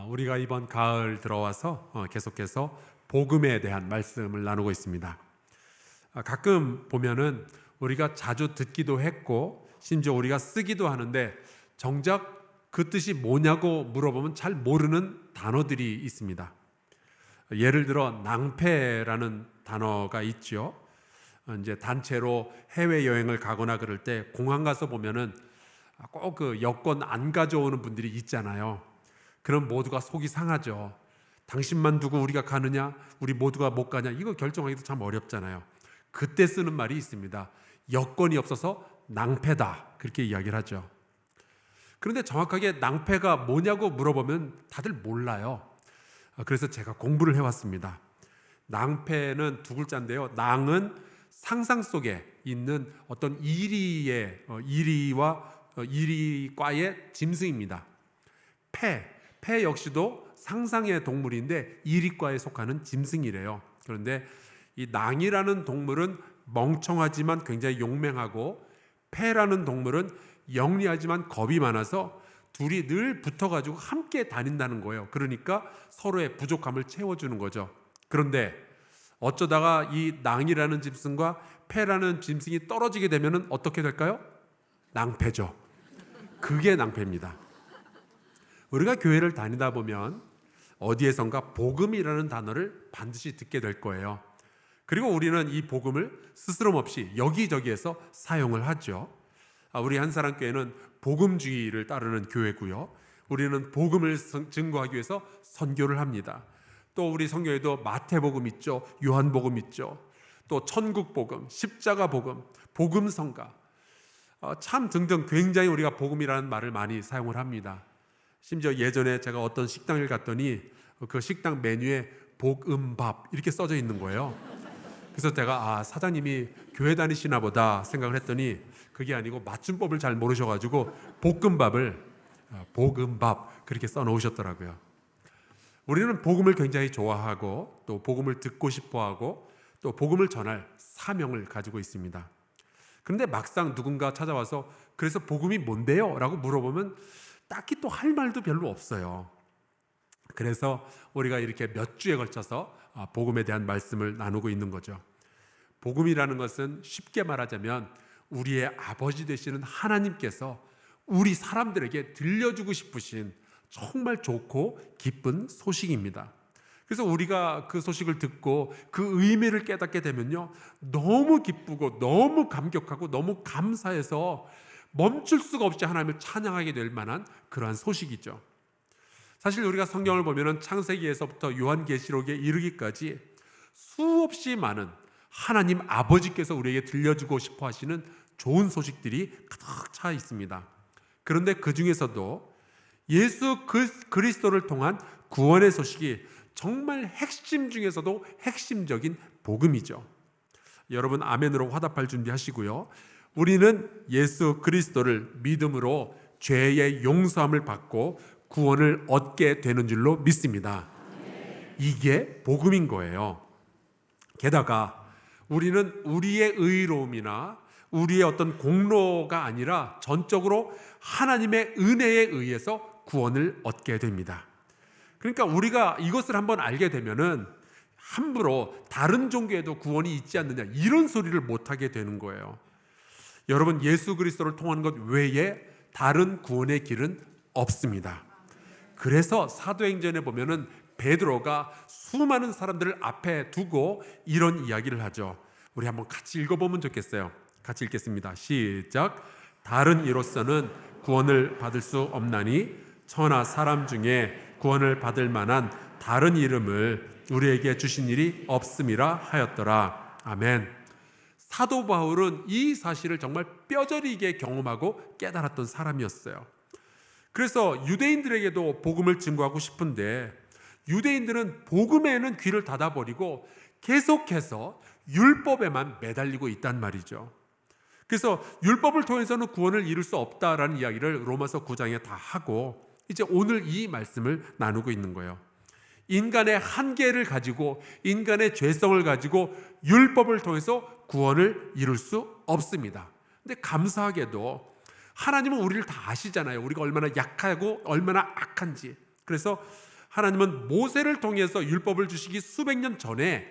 우리가 이번 가을 들어와서 계속해서 복음에 대한 말씀을 나누고 있습니다. 가끔 보면은 우리가 자주 듣기도 했고 심지어 우리가 쓰기도 하는데 정작 그 뜻이 뭐냐고 물어보면 잘 모르는 단어들이 있습니다. 예를 들어 낭패라는 단어가 있죠. 이제 단체로 해외 여행을 가거나 그럴 때 공항 가서 보면은 꼭 그 여권 안 가져오는 분들이 있잖아요. 그럼 모두가 속이 상하죠. 당신만 두고 우리가 가느냐, 우리 모두가 못 가냐, 이거 결정하기도 참 어렵잖아요. 그때 쓰는 말이 있습니다. 여건이 없어서 낭패다, 그렇게 이야기를 하죠. 그런데 정확하게 낭패가 뭐냐고 물어보면 다들 몰라요. 그래서 제가 공부를 해왔습니다. 낭패는 두 글자인데요. 낭은 상상 속에 있는 어떤 이리과의 짐승입니다. 폐 역시도 상상의 동물인데 이리과에 속하는 짐승이래요. 그런데 이 낭이라는 동물은 멍청하지만 굉장히 용맹하고, 폐라는 동물은 영리하지만 겁이 많아서 둘이 늘 붙어가지고 함께 다닌다는 거예요. 그러니까 서로의 부족함을 채워주는 거죠. 그런데 어쩌다가 이 낭이라는 짐승과 폐라는 짐승이 떨어지게 되면 어떻게 될까요? 낭패죠. 그게 낭패입니다. 우리가 교회를 다니다 보면 어디에선가 복음이라는 단어를 반드시 듣게 될 거예요. 그리고 우리는 이 복음을 스스럼 없이 여기저기에서 사용을 하죠. 우리 한사람교회는 복음주의를 따르는 교회고요. 우리는 복음을 증거하기 위해서 선교를 합니다. 또 우리 성경에도 마태복음 있죠. 요한복음 있죠. 또 천국복음, 십자가복음, 복음성가, 참 등등 굉장히 우리가 복음이라는 말을 많이 사용을 합니다. 심지어 예전에 제가 어떤 식당을 갔더니 그 식당 메뉴에 복음밥 이렇게 써져 있는 거예요. 그래서 제가 사장님이 교회 다니시나 보다 생각을 했더니 그게 아니고 맞춤법을 잘 모르셔가지고 볶음밥을 복음밥 그렇게 써놓으셨더라고요. 우리는 복음을 굉장히 좋아하고 또 복음을 듣고 싶어하고 또 복음을 전할 사명을 가지고 있습니다. 그런데 막상 누군가 찾아와서 그래서 복음이 뭔데요? 라고 물어보면 딱히 또 할 말도 별로 없어요. 그래서 우리가 이렇게 몇 주에 걸쳐서 복음에 대한 말씀을 나누고 있는 거죠. 복음이라는 것은 쉽게 말하자면 우리의 아버지 되시는 하나님께서 우리 사람들에게 들려주고 싶으신 정말 좋고 기쁜 소식입니다. 그래서 우리가 그 소식을 듣고 그 의미를 깨닫게 되면요, 너무 기쁘고 너무 감격하고 너무 감사해서 멈출 수가 없이 하나님을 찬양하게 될 만한 그러한 소식이죠. 사실 우리가 성경을 보면 창세기에서부터 요한계시록에 이르기까지 수없이 많은 하나님 아버지께서 우리에게 들려주고 싶어 하시는 좋은 소식들이 가득 차 있습니다. 그런데 그 중에서도 예수 그리스도를 통한 구원의 소식이 정말 핵심 중에서도 핵심적인 복음이죠. 여러분 아멘으로 화답할 준비하시고요. 우리는 예수 그리스도를 믿음으로 죄의 용서함을 받고 구원을 얻게 되는 줄로 믿습니다. 이게 복음인 거예요. 게다가 우리는 우리의 의로움이나 우리의 어떤 공로가 아니라 전적으로 하나님의 은혜에 의해서 구원을 얻게 됩니다. 그러니까 우리가 이것을 한번 알게 되면은 함부로 다른 종교에도 구원이 있지 않느냐 이런 소리를 못하게 되는 거예요. 여러분 예수 그리스도를 통한 것 외에 다른 구원의 길은 없습니다. 그래서 사도행전에 보면은 베드로가 수많은 사람들을 앞에 두고 이런 이야기를 하죠. 우리 한번 같이 읽어보면 좋겠어요. 같이 읽겠습니다. 시작. 다른 이로서는 구원을 받을 수 없나니 천하 사람 중에 구원을 받을 만한 다른 이름을 우리에게 주신 일이 없음이라 하였더라. 아멘. 사도 바울은 이 사실을 정말 뼈저리게 경험하고 깨달았던 사람이었어요. 그래서 유대인들에게도 복음을 증거하고 싶은데 유대인들은 복음에는 귀를 닫아버리고 계속해서 율법에만 매달리고 있단 말이죠. 그래서 율법을 통해서는 구원을 이룰 수 없다라는 이야기를 로마서 9장에 다 하고 이제 오늘 이 말씀을 나누고 있는 거예요. 인간의 한계를 가지고 인간의 죄성을 가지고 율법을 통해서 구원을 이룰 수 없습니다. 근데 감사하게도 하나님은 우리를 다 아시잖아요. 우리가 얼마나 약하고 얼마나 악한지. 그래서 하나님은 모세를 통해서 율법을 주시기 수백 년 전에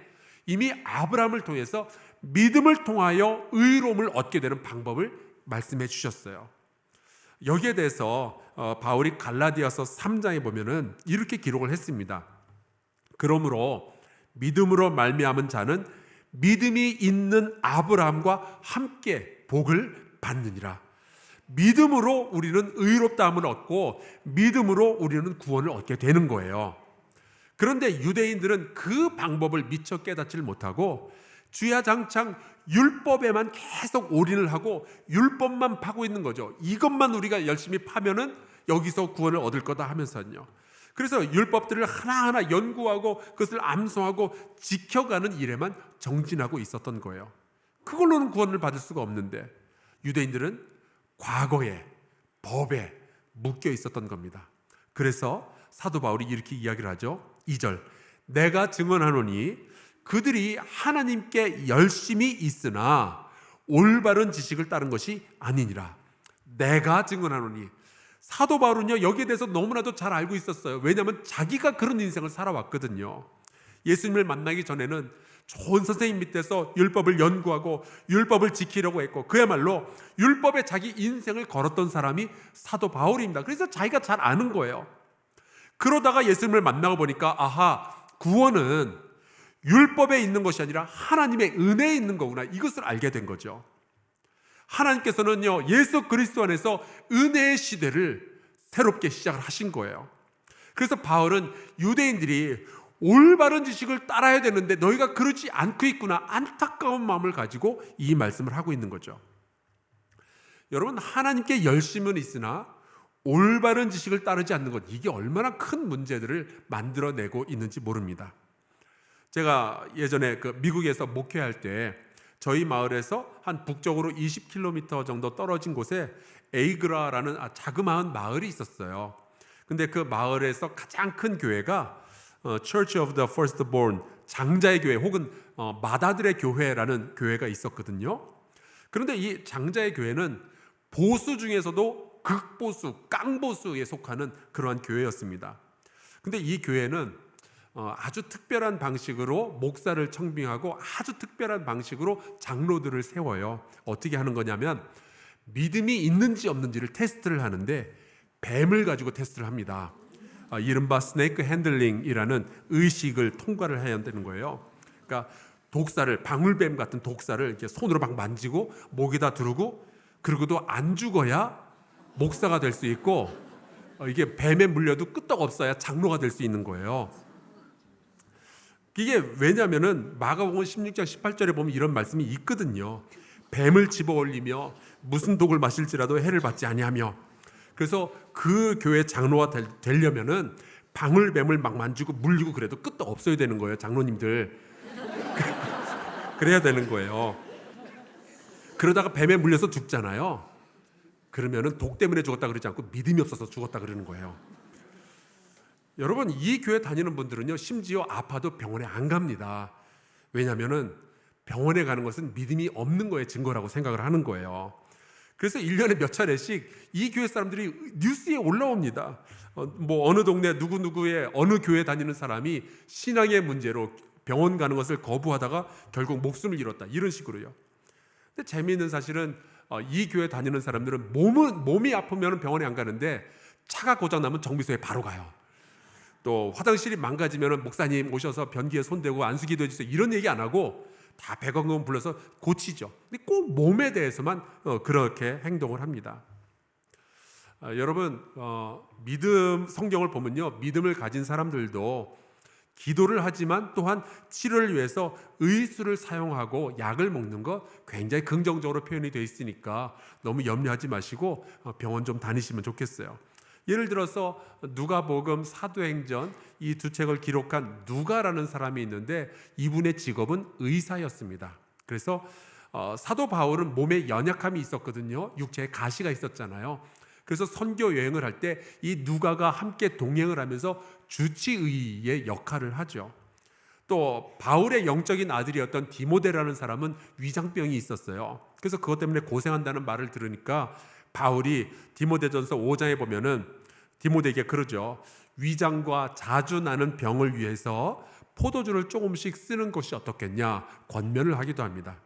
이미 아브라함을 통해서 믿음을 통하여 의로움을 얻게 되는 방법을 말씀해 주셨어요. 여기에 대해서 바울이 갈라디아서 3장에 보면은 이렇게 기록을 했습니다. 그러므로 믿음으로 말미암은 자는 믿음이 있는 아브라함과 함께 복을 받느니라. 믿음으로 우리는 의롭다함을 얻고 믿음으로 우리는 구원을 얻게 되는 거예요. 그런데 유대인들은 그 방법을 미처 깨닫지를 못하고 주야장창 율법에만 계속 올인을 하고 율법만 파고 있는 거죠. 이것만 우리가 열심히 파면은 여기서 구원을 얻을 거다 하면서요. 그래서 율법들을 하나하나 연구하고 그것을 암송하고 지켜가는 일에만 정진하고 있었던 거예요. 그걸로는 구원을 받을 수가 없는데 유대인들은 과거에 법에 묶여 있었던 겁니다. 그래서 사도 바울이 이렇게 이야기를 하죠. 2절, 내가 증언하노니 그들이 하나님께 열심히 있으나 올바른 지식을 따른 것이 아니니라. 내가 증언하노니. 사도 바울은요, 여기에 대해서 너무나도 잘 알고 있었어요. 왜냐하면 자기가 그런 인생을 살아왔거든요. 예수님을 만나기 전에는 좋은 선생님 밑에서 율법을 연구하고 율법을 지키려고 했고 그야말로 율법에 자기 인생을 걸었던 사람이 사도 바울입니다. 그래서 자기가 잘 아는 거예요. 그러다가 예수님을 만나고 보니까 아하, 구원은 율법에 있는 것이 아니라 하나님의 은혜에 있는 거구나, 이것을 알게 된 거죠. 하나님께서는요, 예수 그리스도 안에서 은혜의 시대를 새롭게 시작을 하신 거예요. 그래서 바울은 유대인들이 올바른 지식을 따라야 되는데 너희가 그러지 않고 있구나, 안타까운 마음을 가지고 이 말씀을 하고 있는 거죠. 여러분, 하나님께 열심은 있으나 올바른 지식을 따르지 않는 것, 이게 얼마나 큰 문제들을 만들어내고 있는지 모릅니다. 제가 예전에 미국에서 목회할 때 저희 마을에서 한 북쪽으로 20km 정도 떨어진 곳에 에이그라라는 자그마한 마을이 있었어요. 근데 그 마을에서 가장 큰 교회가 Church of the Firstborn, 장자의 교회 혹은 마다들의 교회라는 교회가 있었거든요. 그런데 이 장자의 교회는 보수 중에서도 극보수, 깡보수에 속하는 그러한 교회였습니다. 근데 이 교회는 아주 특별한 방식으로 목사를 청빙하고 아주 특별한 방식으로 장로들을 세워요. 어떻게 하는 거냐면 믿음이 있는지 없는지를 테스트를 하는데 뱀을 가지고 테스트를 합니다. 이른바 스네이크 핸들링이라는 의식을 통과를 해야 되는 거예요. 그러니까 독사를, 방울뱀 같은 독사를 이렇게 손으로 막 만지고 목에다 두르고, 그리고도 안 죽어야 목사가 될 수 있고, 이게 뱀에 물려도 끄떡 없어야 장로가 될 수 있는 거예요. 이게 왜냐면은 마가복음 16장 18절에 보면 이런 말씀이 있거든요. 뱀을 집어 올리며 무슨 독을 마실지라도 해를 받지 아니하며. 그래서 그 교회 장로가 되려면은 방울뱀을 막 만지고 물리고 그래도 끄떡 없어야 되는 거예요, 장로님들. 그래야 되는 거예요. 그러다가 뱀에 물려서 죽잖아요. 그러면은 독 때문에 죽었다 그러지 않고 믿음이 없어서 죽었다 그러는 거예요. 여러분, 이 교회 다니는 분들은요, 심지어 아파도 병원에 안 갑니다. 왜냐하면은 병원에 가는 것은 믿음이 없는 거에 증거라고 생각을 하는 거예요. 그래서 1년에 몇 차례씩 이 교회 사람들이 뉴스에 올라옵니다. 어느 동네 누구누구의 어느 교회 다니는 사람이 신앙의 문제로 병원 가는 것을 거부하다가 결국 목숨을 잃었다, 이런 식으로요. 근데 재미있는 사실은 이 교회 다니는 사람들은 몸이 아프면 병원에 안 가는데 차가 고장나면 정비소에 바로 가요. 또 화장실이 망가지면 목사님 오셔서 변기에 손대고 안수기도 해주세요, 이런 얘기 안 하고 다 100원금 불러서 고치죠. 근데 꼭 몸에 대해서만 그렇게 행동을 합니다. 여러분, 믿음 성경을 보면요, 믿음을 가진 사람들도 기도를 하지만 또한 치료를 위해서 의술을 사용하고 약을 먹는 거 굉장히 긍정적으로 표현이 되어 있으니까 너무 염려하지 마시고 병원 좀 다니시면 좋겠어요. 예를 들어서 누가복음, 사도행전 이 두 책을 기록한 누가라는 사람이 있는데 이분의 직업은 의사였습니다. 그래서 사도 바울은 몸에 연약함이 있었거든요. 육체에 가시가 있었잖아요. 그래서 선교 여행을 할 때 이 누가가 함께 동행을 하면서 주치의의 역할을 하죠. 또 바울의 영적인 아들이었던 디모데라는 사람은 위장병이 있었어요. 그래서 그것 때문에 고생한다는 말을 들으니까 바울이 디모데전서 5장에 보면은 디모데에게 그러죠. 위장과 자주 나는 병을 위해서 포도주를 조금씩 쓰는 것이 어떻겠냐 권면을 하기도 합니다.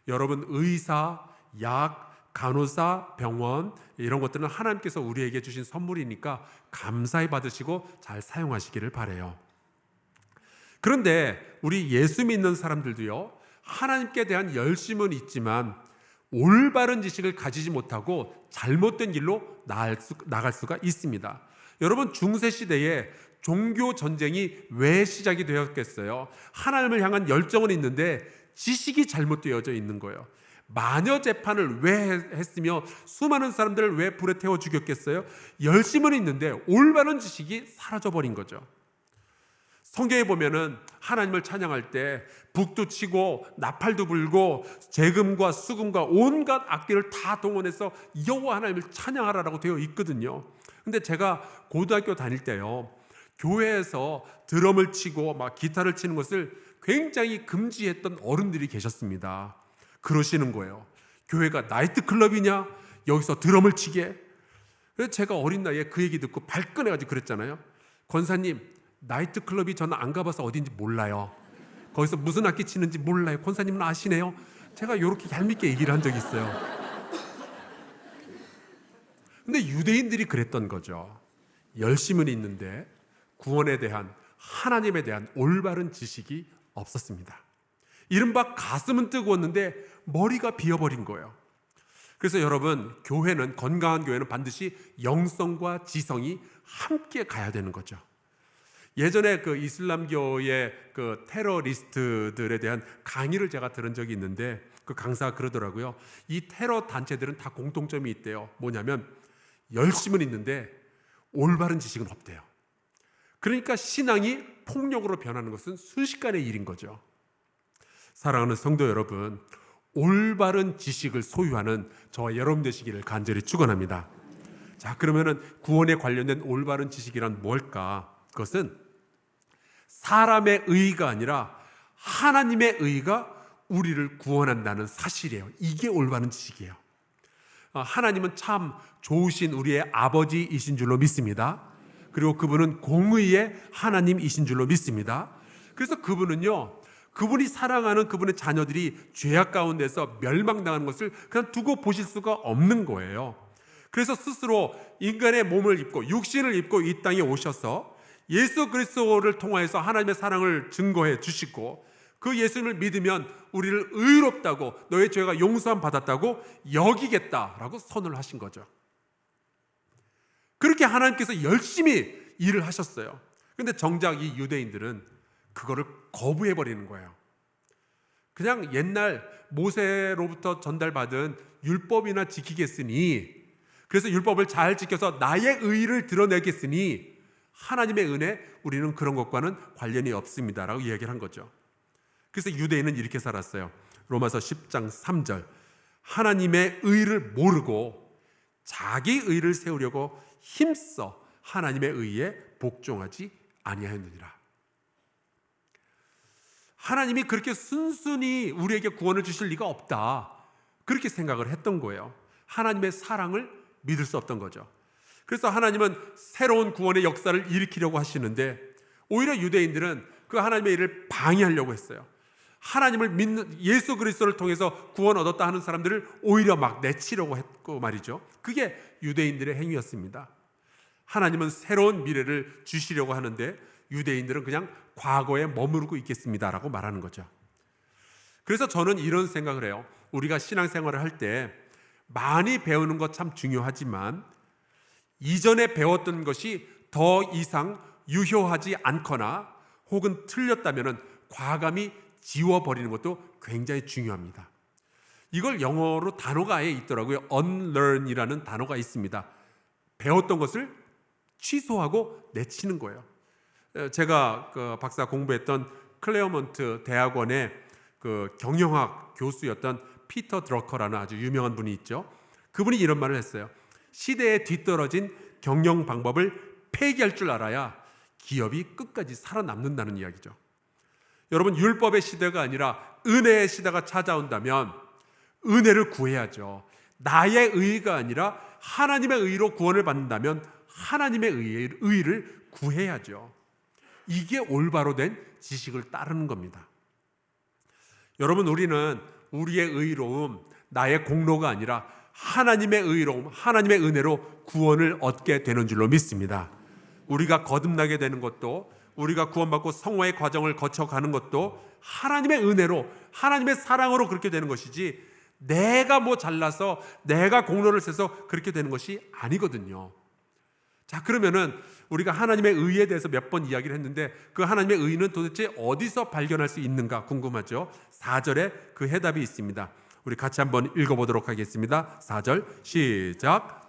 여러분, 의사, 약, 간호사, 병원 이런 것들은 하나님께서 우리에게 주신 선물이니까 감사히 받으시고 잘 사용하시기를 바라요. 그런데 우리 예수 믿는 사람들도요, 하나님께 대한 열심은 있지만 올바른 지식을 가지지 못하고 잘못된 길로 나갈 수가 있습니다. 여러분, 중세시대에 종교 전쟁이 왜 시작이 되었겠어요? 하나님을 향한 열정은 있는데 지식이 잘못되어져 있는 거예요. 마녀 재판을 왜 했으며 수많은 사람들을 왜 불에 태워 죽였겠어요? 열심은 있는데 올바른 지식이 사라져버린 거죠. 성경에 보면은 하나님을 찬양할 때 북도 치고 나팔도 불고 재금과 수금과 온갖 악기를 다 동원해서 여호와 하나님을 찬양하라라고 되어 있거든요. 근데 제가 고등학교 다닐 때요, 교회에서 드럼을 치고 막 기타를 치는 것을 굉장히 금지했던 어른들이 계셨습니다. 그러시는 거예요. 교회가 나이트클럽이냐? 여기서 드럼을 치게? 그래서 제가 어린 나이에 그 얘기 듣고 발끈해가지고 그랬잖아요. 권사님, 나이트클럽이 저는 안 가봐서 어딘지 몰라요. 거기서 무슨 악기 치는지 몰라요. 권사님은 아시네요. 제가 이렇게 얄밉게 얘기를 한 적이 있어요. 근데 유대인들이 그랬던 거죠. 열심은 있는데 구원에 대한, 하나님에 대한 올바른 지식이 없었습니다. 이른바 가슴은 뜨거웠는데 머리가 비어버린 거예요. 그래서 여러분, 교회는, 건강한 교회는 반드시 영성과 지성이 함께 가야 되는 거죠. 예전에 그 이슬람교의 그 테러리스트들에 대한 강의를 제가 들은 적이 있는데 그 강사가 그러더라고요. 이 테러 단체들은 다 공통점이 있대요. 뭐냐면 열심은 있는데 올바른 지식은 없대요. 그러니까 신앙이 폭력으로 변하는 것은 순식간의 일인 거죠. 사랑하는 성도 여러분, 올바른 지식을 소유하는 저와 여러분 되시기를 간절히 축원합니다. 자, 그러면은 구원에 관련된 올바른 지식이란 뭘까? 그것은 사람의 의의가 아니라 하나님의 의의가 우리를 구원한다는 사실이에요. 이게 올바른 지식이에요. 하나님은 참 좋으신 우리의 아버지이신 줄로 믿습니다. 그리고 그분은 공의의 하나님이신 줄로 믿습니다. 그래서 그분이 사랑하는 그분의 자녀들이 죄악 가운데서 멸망당하는 것을 그냥 두고 보실 수가 없는 거예요. 그래서 스스로 인간의 몸을 입고 육신을 입고 이 땅에 오셔서 예수 그리스도를 통하여서 하나님의 사랑을 증거해 주시고 그 예수님을 믿으면 우리를 의롭다고, 너의 죄가 용서함 받았다고 여기겠다라고 선언을 하신 거죠. 그렇게 하나님께서 열심히 일을 하셨어요. 그런데 정작 이 유대인들은 그거를 거부해버리는 거예요. 그냥 옛날 모세로부터 전달받은 율법이나 지키겠으니, 그래서 율법을 잘 지켜서 나의 의의를 드러내겠으니 하나님의 은혜, 우리는 그런 것과는 관련이 없습니다라고 이야기를 한 거죠. 그래서 유대인은 이렇게 살았어요. 로마서 10장 3절, 하나님의 의의를 모르고 자기 의의를 세우려고 힘써 하나님의 의의에 복종하지 아니하였느니라. 하나님이 그렇게 순순히 우리에게 구원을 주실 리가 없다, 그렇게 생각을 했던 거예요. 하나님의 사랑을 믿을 수 없던 거죠. 그래서 하나님은 새로운 구원의 역사를 일으키려고 하시는데 오히려 유대인들은 그 하나님의 일을 방해하려고 했어요. 하나님을 믿는, 예수 그리스도를 통해서 구원 얻었다 하는 사람들을 오히려 막 내치려고 했고 말이죠. 그게 유대인들의 행위였습니다. 하나님은 새로운 미래를 주시려고 하는데 유대인들은 그냥 과거에 머무르고 있겠습니다라고 말하는 거죠. 그래서 저는 이런 생각을 해요. 우리가 신앙생활을 할 때 많이 배우는 것 참 중요하지만 이전에 배웠던 것이 더 이상 유효하지 않거나 혹은 틀렸다면 과감히 지워버리는 것도 굉장히 중요합니다. 이걸 영어로 단어가 아예 있더라고요. unlearn이라는 단어가 있습니다. 배웠던 것을 취소하고 내치는 거예요. 제가 그 박사 공부했던 클레어먼트 대학원의 그 경영학 교수였던 피터 드러커라는 아주 유명한 분이 있죠. 그분이 이런 말을 했어요. 시대에 뒤떨어진 경영 방법을 폐기할 줄 알아야 기업이 끝까지 살아남는다는 이야기죠. 여러분, 율법의 시대가 아니라 은혜의 시대가 찾아온다면 은혜를 구해야죠. 나의 의의가 아니라 하나님의 의의로 구원을 받는다면 하나님의 의를 구해야죠. 이게 올바로 된 지식을 따르는 겁니다. 여러분, 우리는 우리의 의로움, 나의 공로가 아니라 하나님의 의로움, 하나님의 은혜로 구원을 얻게 되는 줄로 믿습니다. 우리가 거듭나게 되는 것도, 우리가 구원받고 성화의 과정을 거쳐가는 것도 하나님의 은혜로, 하나님의 사랑으로 그렇게 되는 것이지, 내가 뭐 잘나서 내가 공로를 세서 그렇게 되는 것이 아니거든요. 자, 그러면은 우리가 하나님의 의에 대해서 몇 번 이야기를 했는데, 그 하나님의 의는 도대체 어디서 발견할 수 있는가 궁금하죠? 4절에 그 해답이 있습니다. 우리 같이 한번 읽어보도록 하겠습니다. 4절 시작.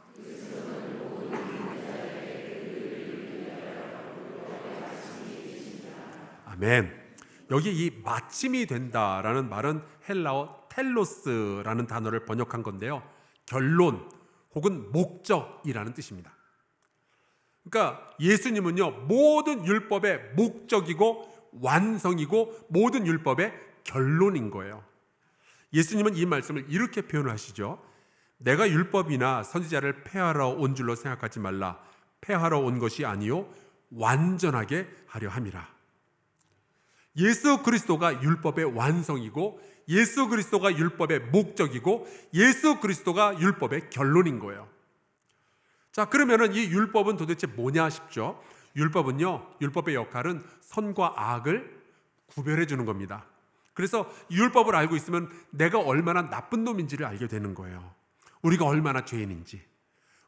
아멘. 여기 이 마침이 된다라는 말은 헬라어 텔로스라는 단어를 번역한 건데요, 결론 혹은 목적이라는 뜻입니다. 그러니까 예수님은요, 모든 율법의 목적이고 완성이고 모든 율법의 결론인 거예요. 예수님은 이 말씀을 이렇게 표현하시죠. 내가 율법이나 선지자를 폐하러 온 줄로 생각하지 말라. 폐하러 온 것이 아니요 완전하게 하려 함이라. 예수 그리스도가 율법의 완성이고, 예수 그리스도가 율법의 목적이고, 예수 그리스도가 율법의 결론인 거예요. 자, 그러면은 이 율법은 도대체 뭐냐 싶죠? 율법은요, 율법의 역할은 선과 악을 구별해 주는 겁니다. 그래서 율법을 알고 있으면 내가 얼마나 나쁜 놈인지를 알게 되는 거예요. 우리가 얼마나 죄인인지,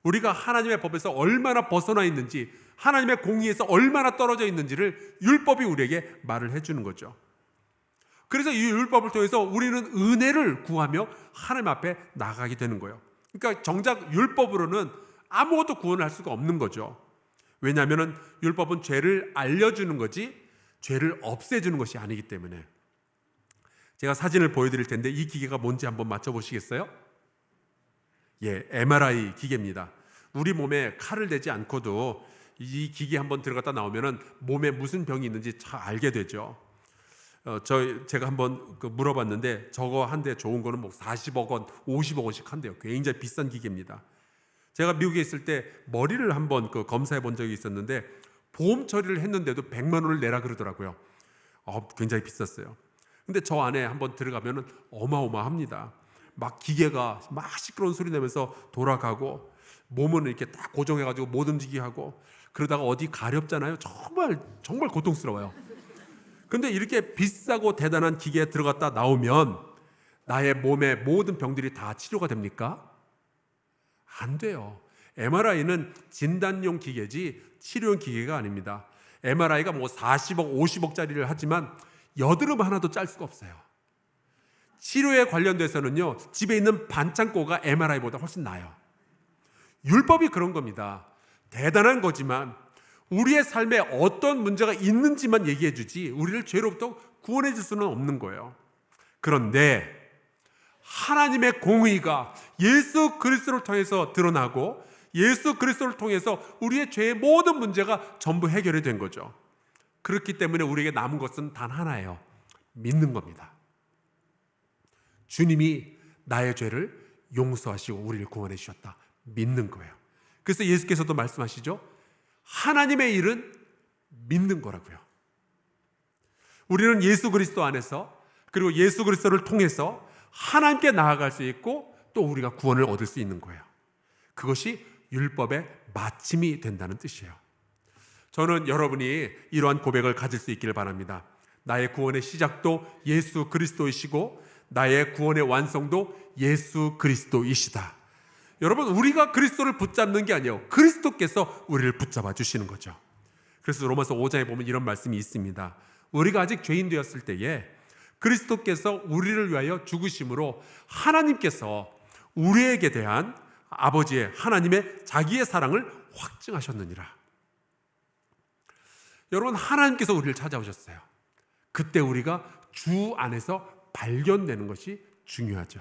우리가 하나님의 법에서 얼마나 벗어나 있는지, 하나님의 공의에서 얼마나 떨어져 있는지를 율법이 우리에게 말을 해주는 거죠. 그래서 이 율법을 통해서 우리는 은혜를 구하며 하나님 앞에 나가게 되는 거예요. 그러니까 정작 율법으로는 아무것도 구원을 할 수가 없는 거죠. 왜냐하면 율법은 죄를 알려주는 거지 죄를 없애주는 것이 아니기 때문에. 제가 사진을 보여드릴 텐데 이 기계가 뭔지 한번 맞춰보시겠어요? 예, MRI 기계입니다. 우리 몸에 칼을 대지 않고도 이 기계 한번 들어갔다 나오면은 몸에 무슨 병이 있는지 잘 알게 되죠. 제가 한번 물어봤는데 저거 한 대 좋은 거는 뭐 40억 원, 50억 원씩 한대요. 굉장히 비싼 기계입니다. 제가 미국에 있을 때 머리를 한번 검사해 본 적이 있었는데 보험 처리를 했는데도 100만 원을 내라 그러더라고요. 굉장히 비쌌어요. 근데 저 안에 한번 들어가면은 어마어마합니다. 막 기계가 막 시끄러운 소리 내면서 돌아가고, 몸은 이렇게 딱 고정해가지고 못 움직이게 하고, 그러다가 어디 가렵잖아요. 정말 고통스러워요. 근데 이렇게 비싸고 대단한 기계에 들어갔다 나오면 나의 몸의 모든 병들이 다 치료가 됩니까? 안 돼요. MRI는 진단용 기계지 치료용 기계가 아닙니다. MRI가 뭐 40억, 50억짜리를 하지만 여드름 하나도 짤 수가 없어요. 치료에 관련돼서는요, 집에 있는 반창고가 MRI보다 훨씬 나아요. 율법이 그런 겁니다. 대단한 거지만 우리의 삶에 어떤 문제가 있는지만 얘기해 주지 우리를 죄로부터 구원해 줄 수는 없는 거예요. 그런데 하나님의 공의가 예수 그리스도를 통해서 드러나고, 예수 그리스도를 통해서 우리의 죄의 모든 문제가 전부 해결이 된 거죠. 그렇기 때문에 우리에게 남은 것은 단 하나예요. 믿는 겁니다. 주님이 나의 죄를 용서하시고 우리를 구원해 주셨다. 믿는 거예요. 그래서 예수께서도 말씀하시죠. 하나님의 일은 믿는 거라고요. 우리는 예수 그리스도 안에서, 그리고 예수 그리스도를 통해서 하나님께 나아갈 수 있고 또 우리가 구원을 얻을 수 있는 거예요. 그것이 율법의 마침이 된다는 뜻이에요. 저는 여러분이 이러한 고백을 가질 수 있기를 바랍니다. 나의 구원의 시작도 예수 그리스도이시고 나의 구원의 완성도 예수 그리스도이시다. 여러분, 우리가 그리스도를 붙잡는 게 아니에요. 그리스도께서 우리를 붙잡아 주시는 거죠. 그래서 로마서 5장에 보면 이런 말씀이 있습니다. 우리가 아직 죄인 되었을 때에 그리스도께서 우리를 위하여 죽으심으로 하나님께서 우리에게 대한 아버지의 하나님의 자기의 사랑을 확증하셨느니라. 여러분, 하나님께서 우리를 찾아오셨어요. 그때 우리가 주 안에서 발견되는 것이 중요하죠.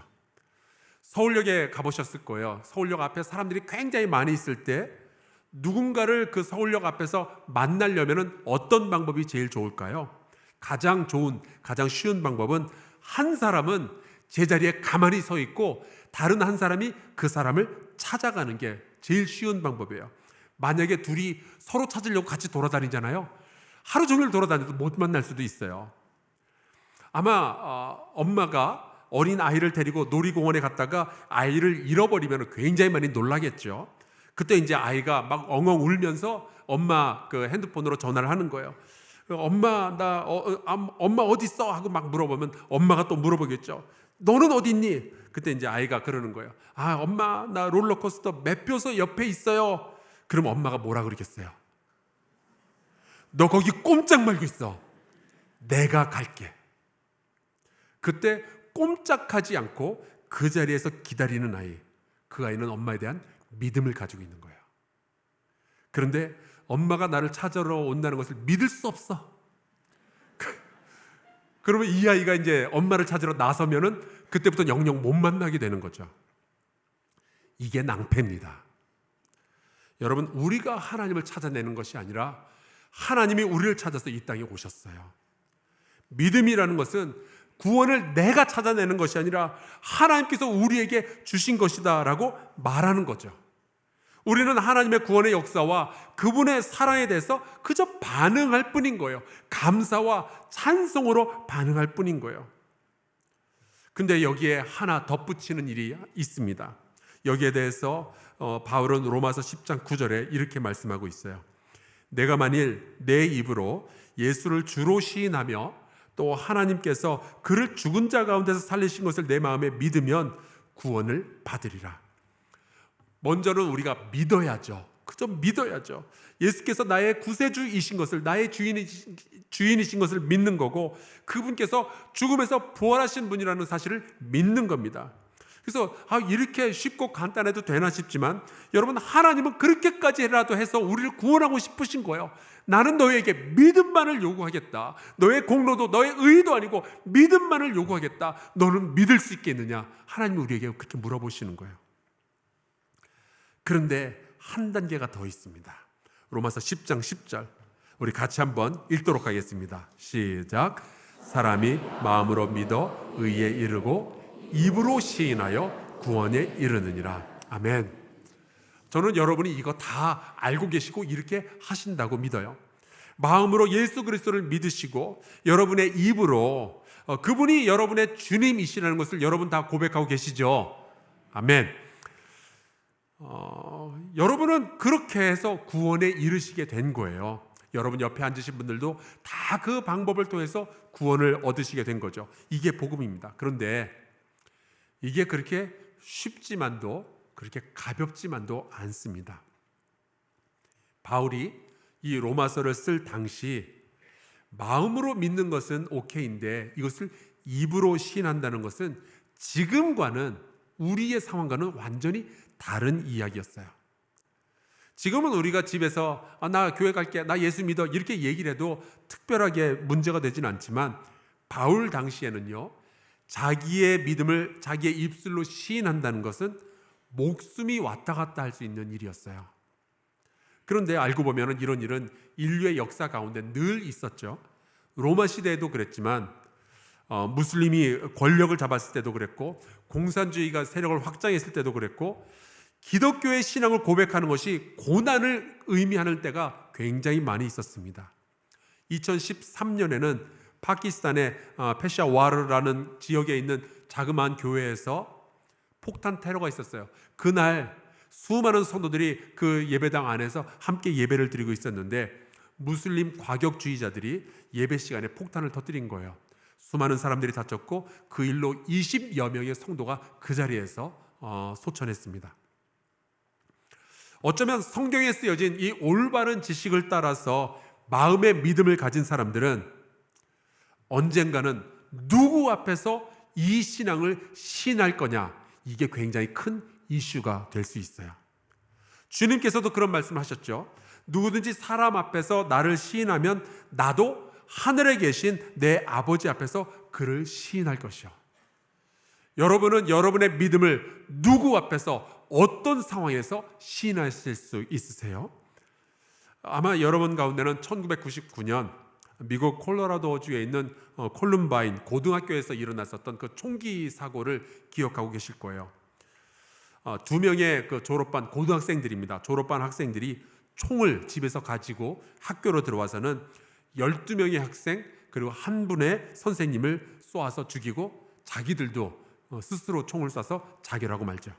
서울역에 가보셨을 거예요. 서울역 앞에 사람들이 굉장히 많이 있을 때 누군가를 그 서울역 앞에서 만나려면 어떤 방법이 제일 좋을까요? 가장 쉬운 방법은 한 사람은 제자리에 가만히 서 있고 다른 한 사람이 그 사람을 찾아가는 게 제일 쉬운 방법이에요. 만약에 둘이 서로 찾으려고 같이 돌아다니잖아요. 하루 종일 돌아다녀도 못 만날 수도 있어요. 아마 엄마가 어린 아이를 데리고 놀이공원에 갔다가 아이를 잃어버리면 굉장히 많이 놀라겠죠. 그때 이제 아이가 막 엉엉 울면서 엄마 그 핸드폰으로 전화를 하는 거예요. 엄마 엄마 어디 있어? 하고 막 물어보면 엄마가 또 물어보겠죠. 너는 어디 있니? 그때 이제 아이가 그러는 거예요. 아, 엄마 나 롤러코스터 매표소 옆에 있어요. 그럼 엄마가 뭐라 그러겠어요? 너 거기 꼼짝 말고 있어. 내가 갈게. 그때 꼼짝하지 않고 그 자리에서 기다리는 아이, 그 아이는 엄마에 대한 믿음을 가지고 있는 거예요. 그런데 엄마가 나를 찾으러 온다는 것을 믿을 수 없어. 그러면 이 아이가 이제 엄마를 찾으러 나서면은 그때부터 영영 못 만나게 되는 거죠. 이게 낭패입니다. 여러분, 우리가 하나님을 찾아내는 것이 아니라 하나님이 우리를 찾아서 이 땅에 오셨어요. 믿음이라는 것은 구원을 내가 찾아내는 것이 아니라 하나님께서 우리에게 주신 것이다 라고 말하는 거죠. 우리는 하나님의 구원의 역사와 그분의 사랑에 대해서 그저 반응할 뿐인 거예요. 감사와 찬송으로 반응할 뿐인 거예요. 근데 여기에 하나 덧붙이는 일이 있습니다. 여기에 대해서 바울은 로마서 10장 9절에 이렇게 말씀하고 있어요. 내가 만일 내 입으로 예수를 주로 시인하며 또 하나님께서 그를 죽은 자 가운데서 살리신 것을 내 마음에 믿으면 구원을 받으리라. 먼저는 우리가 믿어야죠. 그저 믿어야죠. 예수께서 나의 구세주이신 것을, 나의 주인이신 것을 믿는 거고, 그분께서 죽음에서 부활하신 분이라는 사실을 믿는 겁니다. 그래서 이렇게 쉽고 간단해도 되나 싶지만, 여러분, 하나님은 그렇게까지라도 해서 우리를 구원하고 싶으신 거예요. 나는 너에게 믿음만을 요구하겠다. 너의 공로도 너의 의도 아니고 믿음만을 요구하겠다. 너는 믿을 수 있겠느냐? 하나님이 우리에게 그렇게 물어보시는 거예요. 그런데 한 단계가 더 있습니다. 로마서 10장 10절 우리 같이 한번 읽도록 하겠습니다. 시작. 사람이 마음으로 믿어 의에 이르고 입으로 시인하여 구원에 이르느니라. 아멘. 저는 여러분이 이거 다 알고 계시고 이렇게 하신다고 믿어요. 마음으로 예수 그리스도를 믿으시고 여러분의 입으로 그분이 여러분의 주님이시라는 것을 여러분 다 고백하고 계시죠. 아멘. 여러분은 그렇게 해서 구원에 이르시게 된 거예요. 여러분 옆에 앉으신 분들도 다 그 방법을 통해서 구원을 얻으시게 된 거죠. 이게 복음입니다. 그런데 이게 그렇게 쉽지만도 그렇게 가볍지만도 않습니다. 바울이 이 로마서를 쓸 당시 마음으로 믿는 것은 오케이인데 이것을 입으로 시인한다는 것은 지금과는 우리의 상황과는 완전히 다른 이야기였어요. 지금은 우리가 집에서 나 교회 갈게, 나 예수 믿어 이렇게 얘기를 해도 특별하게 문제가 되진 않지만 바울 당시에는요, 자기의 믿음을 자기의 입술로 시인한다는 것은 목숨이 왔다 갔다 할 수 있는 일이었어요. 그런데 알고 보면 이런 일은 인류의 역사 가운데 늘 있었죠. 로마 시대에도 그랬지만 무슬림이 권력을 잡았을 때도 그랬고, 공산주의가 세력을 확장했을 때도 그랬고, 기독교의 신앙을 고백하는 것이 고난을 의미하는 때가 굉장히 많이 있었습니다. 2013년에는 파키스탄의 페샤와르라는 지역에 있는 자그마한 교회에서 폭탄 테러가 있었어요. 그날 수많은 성도들이 그 예배당 안에서 함께 예배를 드리고 있었는데 무슬림 과격주의자들이 예배 시간에 폭탄을 터뜨린 거예요. 수많은 사람들이 다쳤고 그 일로 20여 명의 성도가 그 자리에서 소천했습니다. 어쩌면 성경에 쓰여진 이 올바른 지식을 따라서 마음의 믿음을 가진 사람들은 언젠가는 누구 앞에서 이 신앙을 시인할 거냐, 이게 굉장히 큰 이슈가 될 수 있어요. 주님께서도 그런 말씀을 하셨죠. 누구든지 사람 앞에서 나를 시인하면 나도 하늘에 계신 내 아버지 앞에서 그를 시인할 것이요. 여러분은 여러분의 믿음을 누구 앞에서 어떤 상황에서 시인하실 수 있으세요? 아마 여러분 가운데는 1999년 미국 콜로라도주에 있는 콜룸바인 고등학교에서 일어났었던 그 총기 사고를 기억하고 계실 거예요. 두 명의 그 졸업반 고등학생들입니다. 졸업반 학생들이 총을 집에서 가지고 학교로 들어와서는 12명의 학생 그리고 한 분의 선생님을 쏘아서 죽이고 자기들도 스스로 총을 쏴서 자결하고 말죠.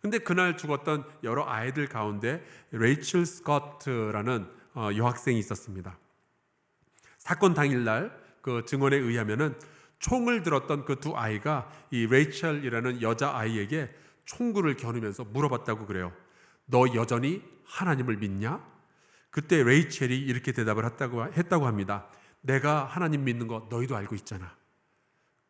근데 그날 죽었던 여러 아이들 가운데 레이첼 스코트라는 여학생이 있었습니다. 사건 당일날 그 증언에 의하면은 총을 들었던 그 두 아이가 이 레이첼이라는 여자아이에게 총구를 겨누면서 물어봤다고 그래요. 너 여전히 하나님을 믿냐? 그때 레이첼이 이렇게 대답을 했다고 합니다. 내가 하나님 믿는 거 너희도 알고 있잖아.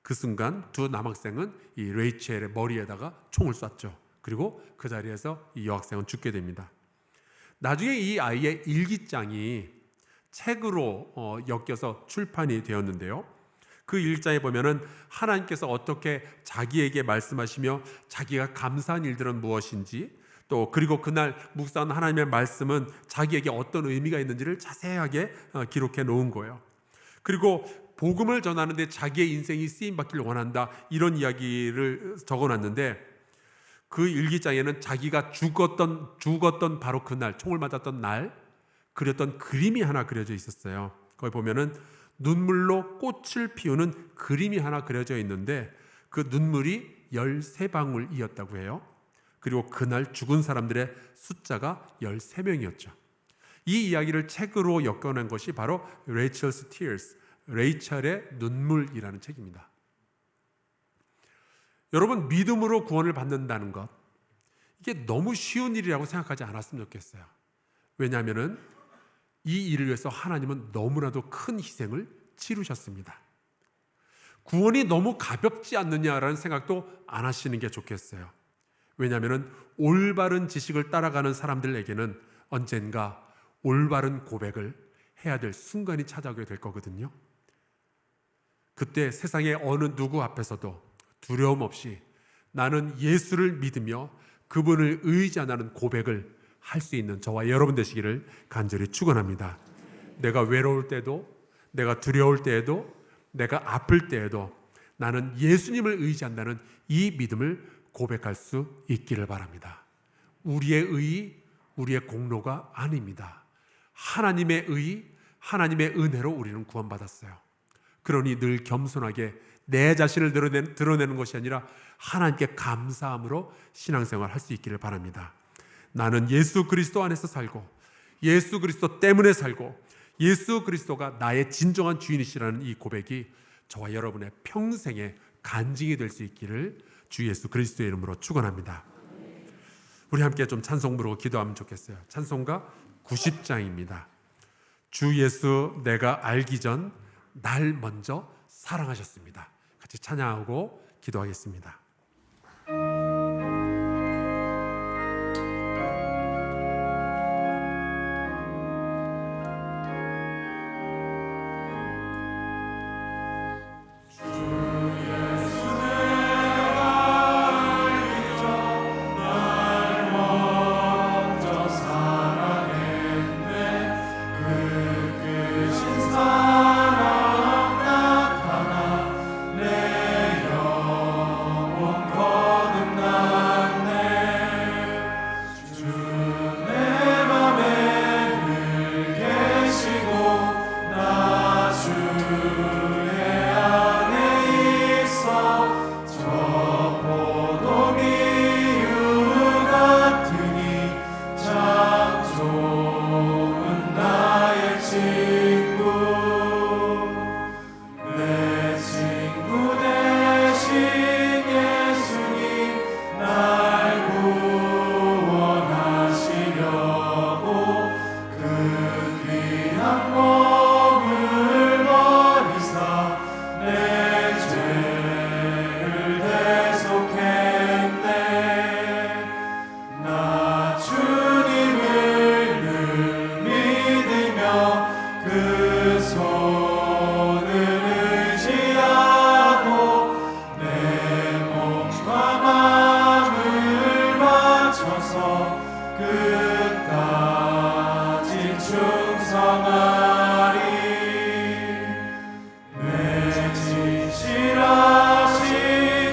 그 순간 두 남학생은 이 레이첼의 머리에다가 총을 쐈죠. 그리고 그 자리에서 이 여학생은 죽게 됩니다. 나중에 이 아이의 일기장이 책으로 엮여서 출판이 되었는데요. 그 일기장에 보면은 하나님께서 어떻게 자기에게 말씀하시며 자기가 감사한 일들은 무엇인지, 또 그리고 그날 묵상한 하나님의 말씀은 자기에게 어떤 의미가 있는지를 자세하게 기록해 놓은 거예요. 그리고 복음을 전하는데 자기의 인생이 쓰임받기를 원한다, 이런 이야기를 적어놨는데 그 일기장에는 자기가 죽었던 바로 그날, 총을 맞았던 날 그렸던 그림이 하나 그려져 있었어요. 거기 보면은 눈물로 꽃을 피우는 그림이 하나 그려져 있는데 그 눈물이 13방울이었다고 해요. 그리고 그날 죽은 사람들의 숫자가 13명이었죠. 이 이야기를 책으로 엮어낸 것이 바로 Rachel's Tears, 레이첼의 눈물이라는 책입니다. 여러분, 믿음으로 구원을 받는다는 것, 이게 너무 쉬운 일이라고 생각하지 않았으면 좋겠어요. 왜냐하면 이 일을 위해서 하나님은 너무나도 큰 희생을 치르셨습니다. 구원이 너무 가볍지 않느냐라는 생각도 안 하시는 게 좋겠어요. 왜냐하면 올바른 지식을 따라가는 사람들에게는 언젠가 올바른 고백을 해야 될 순간이 찾아오게 될 거거든요. 그때 세상의 어느 누구 앞에서도 두려움 없이 나는 예수를 믿으며 그분을 의지하는 고백을 할 수 있는 저와 여러분 되시기를 간절히 축원합니다. 내가 외로울 때도, 내가 두려울 때에도, 내가 아플 때에도 나는 예수님을 의지한다는 이 믿음을 고백할 수 있기를 바랍니다. 우리의 의, 우리의 공로가 아닙니다. 하나님의 의, 하나님의 은혜로 우리는 구원받았어요. 그러니 늘 겸손하게 내 자신을 드러내는 것이 아니라 하나님께 감사함으로 신앙생활을 할 수 있기를 바랍니다. 나는 예수 그리스도 안에서 살고 예수 그리스도 때문에 살고 예수 그리스도가 나의 진정한 주인이시라는 이 고백이 저와 여러분의 평생의 간증이 될 수 있기를 주 예수 그리스도의 이름으로 축원합니다. 우리 함께 좀 찬송 부르고 기도하면 좋겠어요. 찬송가 90장입니다. 주 예수 내가 알기 전 날 먼저 사랑하셨습니다. 같이 찬양하고 기도하겠습니다.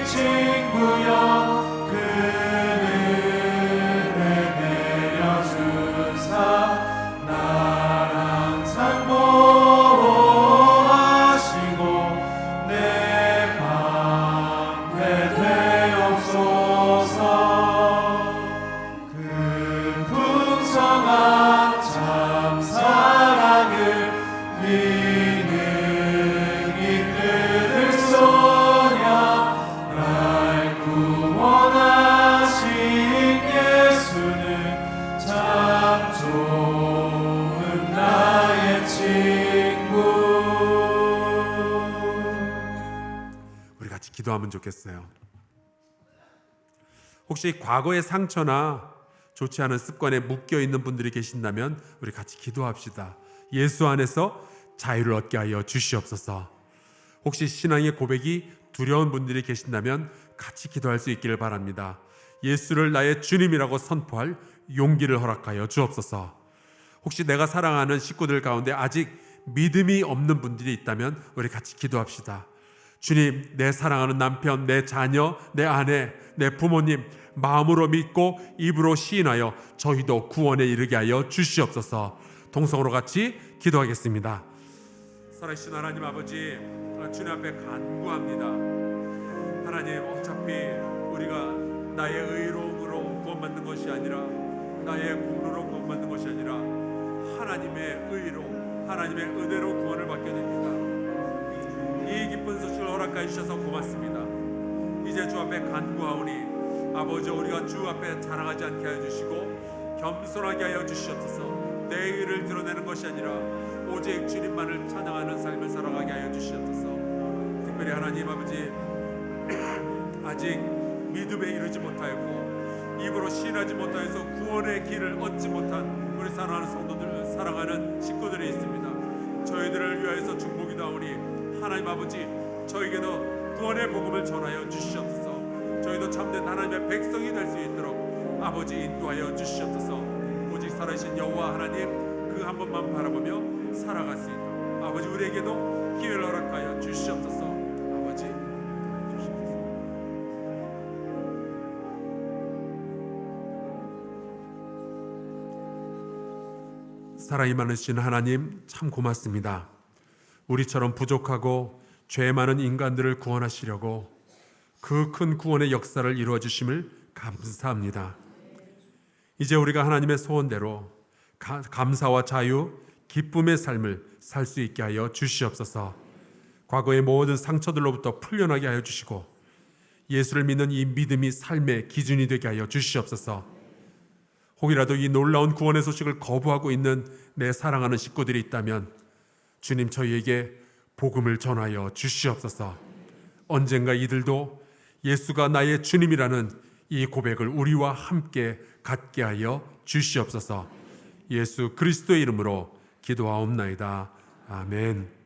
친구여 그늘에 내려준 사 기도하면 좋겠어요. 혹시 과거의 상처나 좋지 않은 습관에 묶여 있는 분들이 계신다면 우리 같이 기도합시다. 예수 안에서 자유를 얻게 하여 주시옵소서. 혹시 신앙의 고백이 두려운 분들이 계신다면 같이 기도할 수 있기를 바랍니다. 예수를 나의 주님이라고 선포할 용기를 허락하여 주옵소서. 혹시 내가 사랑하는 식구들 가운데 아직 믿음이 없는 분들이 있다면 우리 같이 기도합시다. 주님, 내 사랑하는 남편, 내 자녀, 내 아내, 내 부모님 마음으로 믿고 입으로 시인하여 저희도 구원에 이르게 하여 주시옵소서. 동성으로 같이 기도하겠습니다. 살아계신 하나님 아버지, 주님 앞에 간구합니다. 하나님, 어차피 우리가 나의 의로움으로 구원받는 것이 아니라 나의 공로로 구원받는 것이 아니라 하나님의 의로, 하나님의 은혜로 구원을 받게 됩니다. 이 기쁜 소식을 허락하여 주셔서 고맙습니다. 이제 주 앞에 간구하오니 아버지, 우리가 주 앞에 자랑하지 않게 하여 주시고 겸손하게 하여 주시옵소서. 내 의를 드러내는 것이 아니라 오직 주님만을 찬양하는 삶을 살아가게 하여 주시옵소서. 특별히 하나님 아버지, 아직 믿음에 이르지 못하였고 입으로 시인하지 못하여서 구원의 길을 얻지 못한 우리 사랑하는 성도들, 사랑하는 식구들이 있습니다. 저희들을 위하여서 중보기도하오니 하나님 아버지, 저에게도 구원의 복음을 전하여 주시옵소서. 저희도 참된 하나님의 백성이 될 수 있도록 아버지 인도하여 주시옵소서. 오직 살아계신 여호와 하나님 그 한 번만 바라보며 살아갈 수 있도록 아버지 우리에게도 기회를 허락하여 주시옵소서. 아버지 주시옵소서. 사랑이 많으신 하나님, 참 고맙습니다. 우리처럼 부족하고 죄 많은 인간들을 구원하시려고 그 큰 구원의 역사를 이루어 주심을 감사합니다. 이제 우리가 하나님의 소원대로 감사와 자유, 기쁨의 삶을 살 수 있게 하여 주시옵소서. 과거의 모든 상처들로부터 풀려나게 하여 주시고 예수를 믿는 이 믿음이 삶의 기준이 되게 하여 주시옵소서. 혹이라도 이 놀라운 구원의 소식을 거부하고 있는 내 사랑하는 식구들이 있다면 주님, 저희에게 복음을 전하여 주시옵소서. 언젠가 이들도 예수가 나의 주님이라는 이 고백을 우리와 함께 갖게 하여 주시옵소서. 예수 그리스도의 이름으로 기도하옵나이다. 아멘.